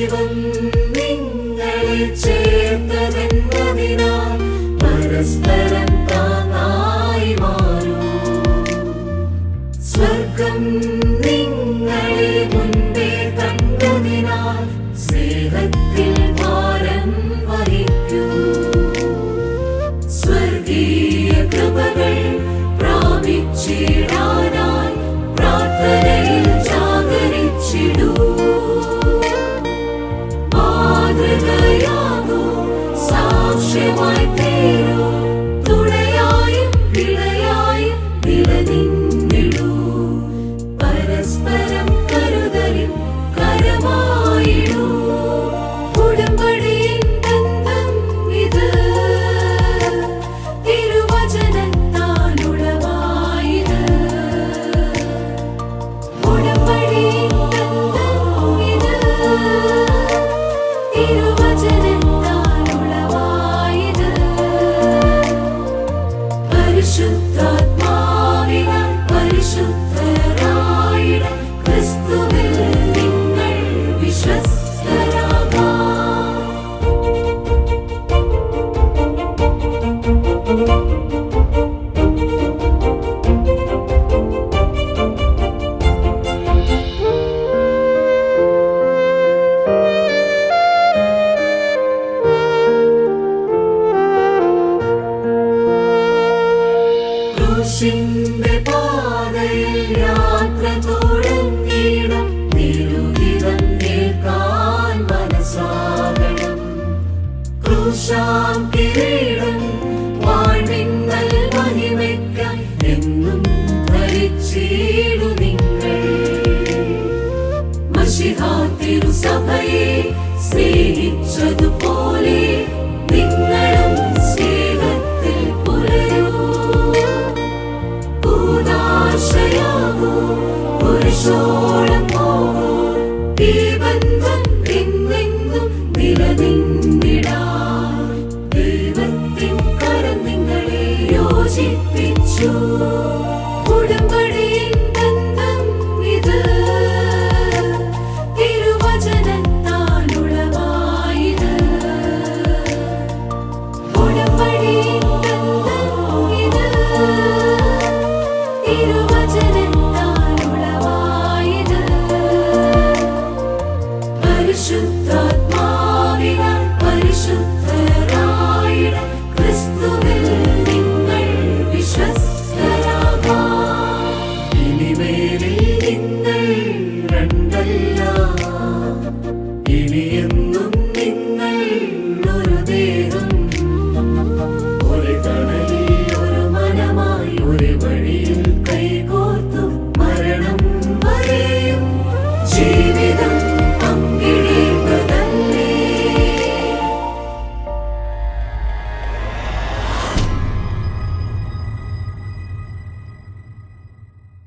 ദൈവം നിങ്ങളെ ചേർത്തതെന്നതിനാൽ പരസ്പരം താങ്ങായി മാറൂ. സ്വർഗം നിങ്ങളെ മുൻപേ കണ്ടതിനാൽ സ്നേഹത്തിൽ ഭാരം വഹിക്കൂ. സ്വർഗീയ കൃപകൾ പ്രാപിച്ചിടാനായി പ്രാർത്ഥനയിൽ ജാഗരിച്ചിടൂ. മാതൃകയാകൂ, സാക്ഷ്യമായി തീരൂ, തുണയായും വിളയായും നിലനിന്നിടൂ. പരസ്പരം കരുതലിൻ കരമായിടൂ. ഉടമ്പടിയിൻ ബന്ധം ഇത്, തിരുവചനത്താൽ ഉളവായത്. ഉടമ്പടിയിൻ ബന്ധം ഇത്, തിരുവചനത്താൽ ഉളവായത്. പരിശുദ്ധാത്മാവിനാൽ പരിശുദ്ധരായിടാൻ ക്രിസ്തുവിൽ നിങ്ങൾ വിശ്വസ്തരാകാം. ക്രൂശിന്റെ പാതയിൽ യാത്ര തുടങ്ങിയിടം തിരുഹിതം കേൾക്കാൻ മനസ്സാകണം. ക്രൂശാം കിരീടം വാഴ്വിന്നൽ മഹിമയ്ക്കായി എന്നും ധരിച്ചിടു നിങ്ങൾ. മശിഹാ തിരുസഭയെ സ്നേഹിച്ചതുപോലെ നിങ്ങളും സ്നേഹത്തിൽ പുലരൂ. കൂദാശയാകൂ, പുരുഷോ